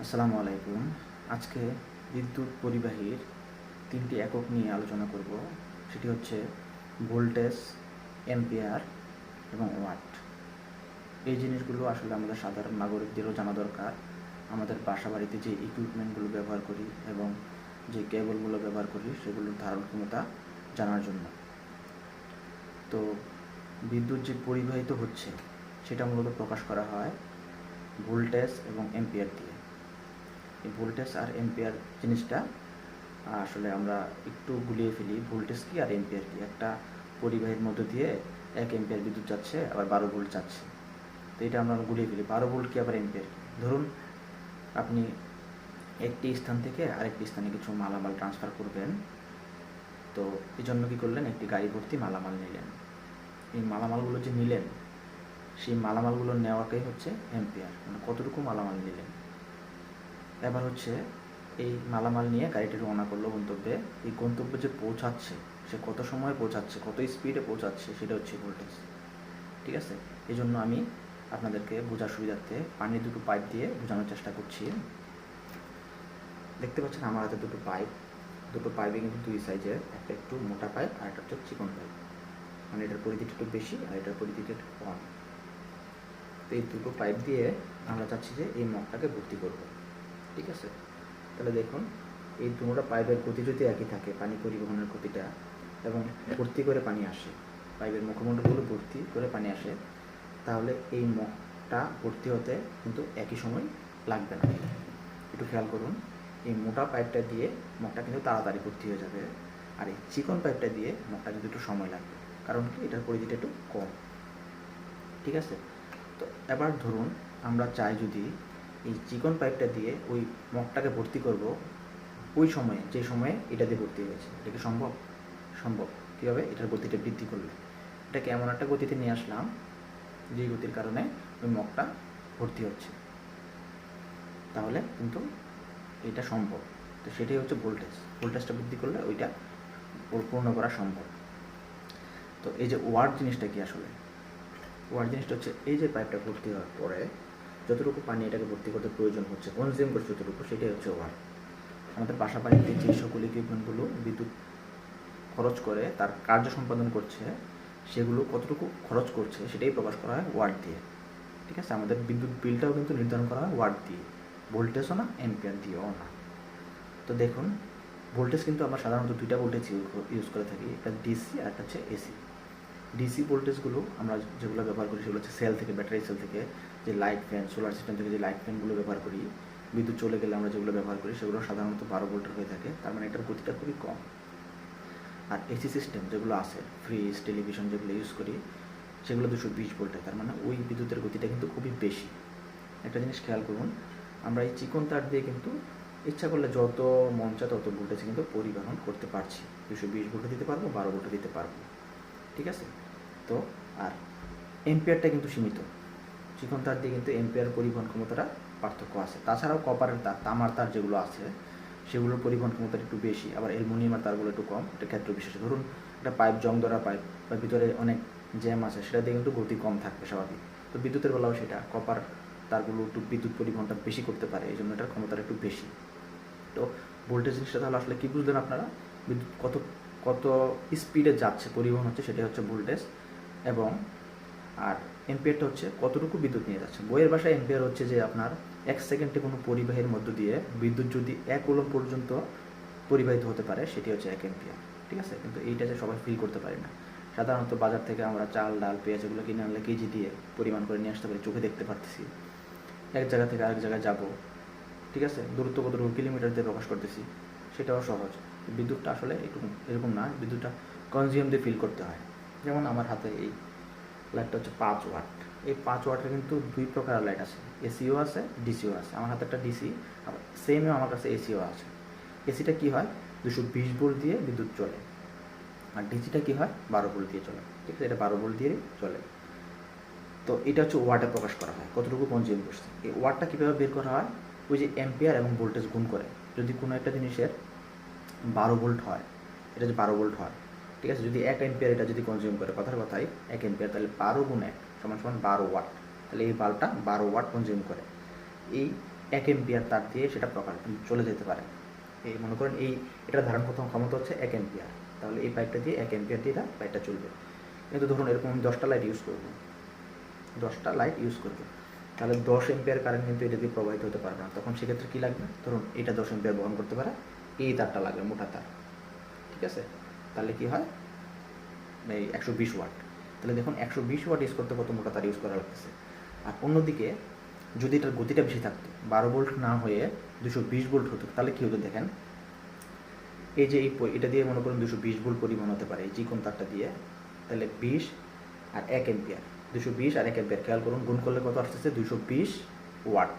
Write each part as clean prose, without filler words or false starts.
আসসালামু আলাইকুম। আজকে বিদ্যুৎ পরিবাহীর ৩টি একক নিয়ে আলোচনা করব। সেটি হচ্ছে ভোল্টেজ, অ্যাম্পিয়ার এবং ওয়াট। এই জিনিসগুলো আসলে আমাদের সাধারণ নাগরিকদেরও জানা দরকার। আমাদের বাসাবাড়িতে যে ইকুইপমেন্টগুলো ব্যবহার করি এবং যে কেবলগুলো ব্যবহার করি সেগুলোর ধারণ ক্ষমতা জানার জন্য। তো বিদ্যুৎ যে পরিবাহিত হচ্ছে সেটা মূলত প্রকাশ করা হয় ভোল্টেজ এবং অ্যাম্পিয়ার দিয়ে। এই ভোল্টেজ আর অ্যাম্পিয়ার জিনিসটা আসলে আমরা একটু গুলিয়ে ফেলি। ভোল্টেজ কি আর অ্যাম্পিয়ার কি? একটা পরিবাহীর মধ্য দিয়ে 1 অ্যাম্পিয়ার বিদ্যুৎ যাচ্ছে, আবার 12 ভোল্ট যাচ্ছে। তো এটা আমরা গুলিয়ে ফেলি 12 ভোল্ট কি আবার অ্যাম্পিয়ার কি। ধরুন আপনি একটি স্থান থেকে আরেকটি স্থানে কিছু মালামাল ট্রান্সফার করবেন। তো এই জন্য কী করলেন, একটি গাড়ি ভর্তি মালামাল নিলেন। এই মালামালগুলো যে নিলেন, সেই মালামালগুলো নেওয়াটাই হচ্ছে অ্যাম্পিয়ার, মানে কতটুকু মালামাল নিলেন। এবার হচ্ছে এই মালামাল নিয়ে গাড়িটি রওনা করলো গন্তব্যে। এই গন্তব্যে যে পৌঁছাচ্ছে, সে কত সময় পৌঁছাচ্ছে, কত স্পিডে পৌঁছাচ্ছে, সেটা হচ্ছে ভোল্টেজ। ঠিক আছে, এই জন্য আমি আপনাদেরকে বোঝার সুবিধার্থে পানির দুটো পাইপ দিয়ে বোঝানোর চেষ্টা করছি। দেখতে পাচ্ছেন আমার হাতে দুটো পাইপে কিন্তু দুই সাইজের, একটা একটু মোটা পাইপ আর একটা হচ্ছে চিকন পাইপ। মানে এটার পরিধিটা একটু বেশি আর এটার পরিধিটা একটু কম। তো এই দুটো পাইপ দিয়ে আমরা চাচ্ছি যে এই মগটাকে ভর্তি করব। ঠিক আছে, তাহলে দেখুন এই দুটো পাইপের গতি যদি একই থাকে, পানি পরিবহনের গতিটা, এবং ভর্তি করে পানি আসে, পাইপের মুখমণ্ডলগুলো ভর্তি করে পানি আসে, তাহলে এই মগটা ভর্তি হতে কিন্তু একই সময় লাগবে না। একটু খেয়াল করুন, এই মোটা পাইপটা দিয়ে মগটা কিন্তু তাড়াতাড়ি ভর্তি হয়ে যাবে, আর এই চিকন পাইপটা দিয়ে মগটা কিন্তু একটু সময় লাগবে, কারণ কি এটার পরিধিটা একটু কম। ঠিক আছে, তো এবার ধরুন আমরা চাই যদি এই চিকন পাইপটা দিয়ে ওই মগটাকে ভর্তি করব ওই সময়ে, যে সময়ে এটা দিয়ে ভর্তি হয়েছে, এটা কি সম্ভব? সম্ভব। কীভাবে? এটার গতিটা বৃদ্ধি করলে। এটাকে এমন একটা গতিতে নিয়ে আসলাম যেই গতির কারণে ওই মগটা ভর্তি হচ্ছে, তাহলে কিন্তু এটা সম্ভব। তো সেটাই হচ্ছে ভোল্টেজটা বৃদ্ধি করলে ওইটা পূর্ণ করা সম্ভব। তো এই যে ওয়াট জিনিসটা কি আসলে? ওয়াট জিনিসটা হচ্ছে এই যে পাইপটা ভর্তি হওয়ার পরে যতটুকু পানি এটাকে ভর্তি করতে প্রয়োজন হচ্ছে, কনজিউম করছে যতটুকু, সেটাই হচ্ছে ওয়াট। আমাদের বাসা বাড়িতে যে সকল ইকুইপমেন্টগুলো বিদ্যুৎ খরচ করে তার কার্য সম্পাদন করছে, সেগুলো কতটুকু খরচ করছে সেটাই প্রকাশ করা হয় ওয়াট দিয়ে। ঠিক আছে, আমাদের বিদ্যুৎ বিলটাও কিন্তু নির্ধারণ করা হয় ওয়াট দিয়ে, ভোল্টেজও না, অ্যাম্পিয়ার দিয়েও না। তো দেখুন ভোল্টেজ কিন্তু আমরা সাধারণত দুইটা ভোল্টেজ ইউজ করে থাকি, একটা ডিসি আর একটা হচ্ছে এসি। ডিসি ভোল্টেজগুলো আমরা যেগুলো ব্যবহার করি সেগুলো হচ্ছে সেল থেকে, ব্যাটারি সেল থেকে, যে লাইট ফ্যান, সোলার সিস্টেম থেকে যে লাইট ফ্যানগুলো ব্যবহার করি, বিদ্যুৎ চলে গেলে আমরা যেগুলো ব্যবহার করি সেগুলো সাধারণত 12 ভোল্টের হয়ে থাকে, তার মানে এটার গতিটা খুবই কম। আর এসি সিস্টেম যেগুলো আছে, ফ্রিজ, টেলিভিশন যেগুলো ইউজ করি, সেগুলো 220 ভোল্টের, তার মানে ওই বিদ্যুতের গতিটা কিন্তু খুবই বেশি। একটা জিনিস খেয়াল করুন, আমরা এই চিকন তার দিয়ে কিন্তু ইচ্ছা করলে যত মন চায় তত ভোল্টেজ কিন্তু পরিবহন করতে পারছি। 220 ভোল্টে দিতে পারবো, 12 ভোল্টে দিতে পারবো। ঠিক আছে, তো আর এম্পিয়ারটা কিন্তু সীমিত। চিকন তার দিয়ে কিন্তু এম্পিয়ার পরিবহন ক্ষমতাটা পার্থক্য আছে। তাছাড়াও কপারের তার, তামার তার যেগুলো আছে সেগুলোর পরিবহন ক্ষমতাটা একটু বেশি, আবার অ্যালুমিনিয়ামের তারগুলো একটু কম। এটা ক্ষেত্র বিশেষে ধরুন একটা পাইপ, জং ধরা পাইপ বা ভিতরে অনেক জ্যাম আছে, সেটা দিয়ে কিন্তু গতি কম থাকবে স্বাভাবিক। তো বিদ্যুতের বেলাও সেটা, কপার তারগুলো একটু বিদ্যুৎ পরিবহনটা বেশি করতে পারে, এই জন্য এটার ক্ষমতাটা একটু বেশি। তো ভোল্টেজ জিনিসটা তাহলে আসলে কী বুঝলেন আপনারা? বিদ্যুৎ কত কত স্পিডে যাচ্ছে, পরিবহন হচ্ছে, সেটাই হচ্ছে ভোল্টেজ। এবং আর এম্পিয়ারটা হচ্ছে কতটুকু বিদ্যুৎ নিয়ে যাচ্ছে। বইয়ের ভাষায় এম্পিয়ার হচ্ছে যে আপনার 1 সেকেন্ডে কোনো পরিবাহীর মধ্য দিয়ে বিদ্যুৎ যদি 1 কুলম্ব পর্যন্ত পরিবাহিত হতে পারে, সেটি হচ্ছে 1 এম্পিয়ার। ঠিক আছে, কিন্তু এইটা যে সবাই ফিল করতে পারি না। সাধারণত বাজার থেকে আমরা চাল, ডাল, পেঁয়াজ এগুলো কিনে আনলে কেজি দিয়ে পরিমাণ করে নিয়ে আসতে পারি, চোখে দেখতে পারতেছি। এক জায়গা থেকে আরেক জায়গায় যাব, ঠিক আছে, দূরত্ব কতটুকু কিলোমিটার দিয়ে প্রকাশ করতেছি, সেটাও সহজ। বিদ্যুৎটা আসলে একটু এরকম না, বিদ্যুৎটা কনজিউম দিয়ে ফিল করতে হয়। যেমন আমার হাতে এই লাইটটা হচ্ছে 5 ওয়াট। এই 5 ওয়াটের কিন্তু 2 প্রকার লাইট আছে, এসিও আছে, ডিসিও আছে। আমার হাতে একটা ডিসি, আবার সেমও আমার কাছে এসিও আছে। এসিটা কী হয়, 220 ভোল্ট দিয়ে বিদ্যুৎ চলে, আর ডিসিটা কী হয়, 12 ভোল্ট দিয়ে চলে। ঠিক আছে, এটা 12 ভোল্ট দিয়ে চলে। তো এটা হচ্ছে ওয়াটে প্রকাশ করা হয়, কতটুকু কনজিউম করছে। এই ওয়াটটা কীভাবে বের করা হয়, ওই যে অ্যাম্পিয়ার এবং ভোল্টেজ গুণ করে। যদি কোনো একটা জিনিসের 12 ভোল্ট হয়, এটা যে 12 ভোল্ট হয়, ঠিক আছে, যদি 1 অ্যাম্পিয়ার এটা যদি কনজিউম করে, কথার কথাই 1 অ্যাম্পিয়ার, তাহলে 12 গুণ 1 সমান সমান 12 ওয়াট। তাহলে এই বাল্বটা 12 ওয়াট কনজিউম করে। এই 1 এম্পিয়ার তার দিয়ে সেটা চলে যেতে পারে। এই মনে করেন এটার ধারণ ক্ষমতা হচ্ছে 1 এম্পিয়ার, তাহলে এই পাইপটা দিয়ে 1 এম্পিয়ার দিয়ে পাইপটা চলবে। কিন্তু ধরুন এরকম 10টা লাইট ইউজ করবো, 10টা লাইট ইউজ করবো, তাহলে 10 এম্পিয়ার কারেন্ট কিন্তু এটা দিয়ে প্রবাহিত হতে পারবে না। তখন সেক্ষেত্রে কী লাগবে, ধরুন এটা 10 এম্পিয়ার বহন করতে পারে, এই তারটা লাগবে, মোটা তার, ঠিক আছে। তাহলে কি হয়, এই 120 ওয়াট। তাহলে দেখুন 120 ওয়াট ইউজ করতে কত মোটা তার ইউজ করা লাগতেছে। আর অন্যদিকে যদি এটার গতিটা বেশি থাকতো, 12 ভোল্ট না হয়ে 220 ভোল্ট হতো, তাহলে কী হতো দেখেন, এই যে এটা দিয়ে মনে করুন 220 ভোল্ট পরিমাণ হতে পারে এই চিকন তারটা দিয়ে, তাহলে 20 আর 1 এম্পিয়ার, 220 আর 1 এম্পিয়ার খেয়াল করুন, গুণ করলে কত আসতেছে, 220 ওয়াট।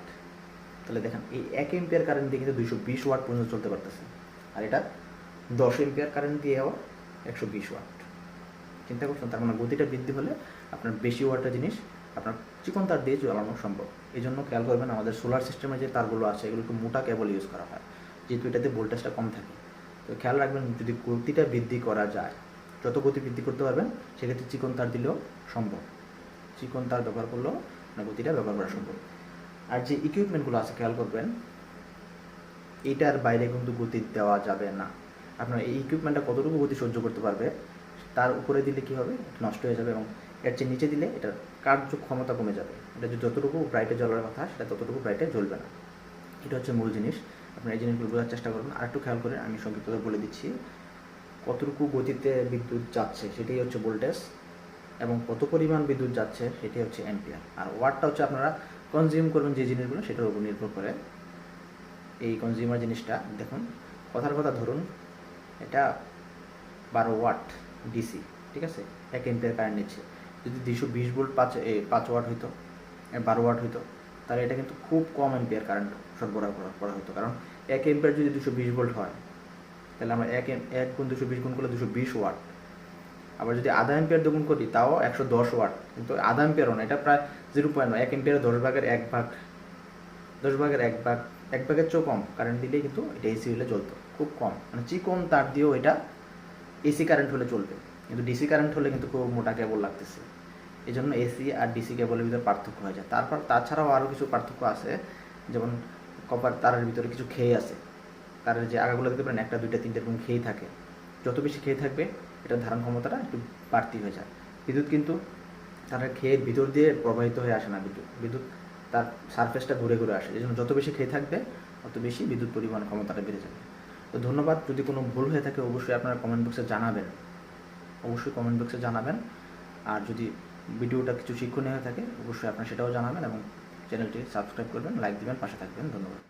তাহলে দেখেন এই 1 এম্পিয়ার কারেন্ট দিয়ে কিন্তু 220 ওয়াট পর্যন্ত চলতে পারতেছে, আর এটা 10 এম্পিয়ার কারেন্ট দিয়ে আবার 120 ওয়াট। চিন্তা করছেন, তার মানে গতিটা বৃদ্ধি হলে আপনার বেশি ওয়াটের জিনিস আপনার চিকন তার দিয়ে জ্বালানো সম্ভব। এই জন্য খেয়াল করবেন আমাদের সোলার সিস্টেমে যে তারগুলো আছে এগুলো একটু মোটা কেবল ইউজ করা হয়, যেহেতু এটাতে ভোল্টেজটা কম থাকে। তো খেয়াল রাখবেন যদি গতিটা বৃদ্ধি করা যায়, যত গতি বৃদ্ধি করতে পারবেন সেক্ষেত্রে চিকন তার দিলেও সম্ভব, চিকন তার ব্যবহার করলেও গতিটা ব্যবহার করা সম্ভব। আর যে ইকুইপমেন্টগুলো আছে খেয়াল করবেন, এইটার বাইরে কিন্তু গতি দেওয়া যাবে না। আপনার এই ইকুইপমেন্টটা কতটুকু গতি সহ্য করতে পারবে তার উপরে দিলে কী হবে, নষ্ট হয়ে যাবে, এবং এর চেয়ে নিচে দিলে এটার কার্যক্ষমতা কমে যাবে। এটা যতটুকু ব্রাইটে জ্বলার কথা সেটা ততটুকু ব্রাইটে জ্বলবে না। এটা হচ্ছে মূল জিনিস। আপনারা এই জিনিসগুলো বোঝার চেষ্টা করবেন। আর একটু খেয়াল করে আমি সংক্ষিপ্তভাবে বলে দিচ্ছি, কতটুকু গতিতে বিদ্যুৎ যাচ্ছে সেটাই হচ্ছে ভোল্টেজ, এবং কত পরিমাণ বিদ্যুৎ যাচ্ছে সেটাই হচ্ছে অ্যাম্পিয়ার। আর ওয়াটটা হচ্ছে আপনারা কনজিউম করবেন যে জিনিসগুলো সেটার উপর নির্ভর করে এই কনজিউমার জিনিসটা। দেখুন কথার কথা ধরুন এটা 12 ওয়াট ডিসি, ঠিক আছে, 1 এম্পিয়ার কারেন্ট নিচ্ছে। যদি 220 ভোল্ট 5 ওয়াট হইতো, 12 ওয়াট হইতো, তাহলে এটা কিন্তু খুব কম এম্পিয়ার কারেন্ট সরবরাহ করা হতো। কারণ 1 এম্পিয়ার যদি 220 ভোল্ট হয়, তাহলে আমরা 1 গুণ 220 গুণ করলে 220 ওয়াট। আবার যদি আধা এম্পিয়ার দ্বিগুণ করি তাও 110 ওয়াট, কিন্তু আধা এম্পিয়ারও না, এটা প্রায় 0.1, 1 এম্পিয়ারের 10 ভাগের 1 ভাগ, 10 ভাগের 1 ভাগের চেয়েও কম কারেন্ট দিলেই কিন্তু এটা এসি হলে চলতো, খুব কম। মানে চিকন তার দিয়েও এটা এসি কারেন্ট হলে চলবে, কিন্তু ডিসি কারেন্ট হলে কিন্তু খুব মোটা কেবল লাগতেছে। এই জন্য এসি আর ডিসি কেবলের ভিতরে পার্থক্য হয়ে যায়। তাছাড়াও আরও কিছু পার্থক্য আছে, যেমন কপার তারের ভিতরে কিছু খেয়ে আছে, তারের যে আগাগুলো দেখতে পারেন 1টা 2টা 3টা এরকম খেয়ে থাকে, যত বেশি খেয়ে থাকবে এটার ধারণ ক্ষমতাটা একটু বাড়তি হয়ে যায়। বিদ্যুৎ কিন্তু তারের খেয়ের ভিতর দিয়ে প্রবাহিত হয়ে আসে না, বিদ্যুৎ তার সারফেসটা ঘুরে ঘুরে আসে। এই জন্য যত বেশি খেয়ে থাকবে তত বেশি বিদ্যুৎ পরিমাণ ক্ষমতাটা বেড়ে যাবে। তো ধন্যবাদ। যদি কোনো ভুল হয়ে থাকে অবশ্যই আপনারা কমেন্ট বক্সে জানাবেন, অবশ্যই কমেন্ট বক্সে জানাবেন। আর যদি ভিডিওটা কিছু শিক্ষণীয় হয়ে থাকে অবশ্যই আপনারা সেটাও জানাবেন, এবং চ্যানেলটি সাবস্ক্রাইব করবেন, লাইক দিবেন, পাশে থাকবেন। ধন্যবাদ।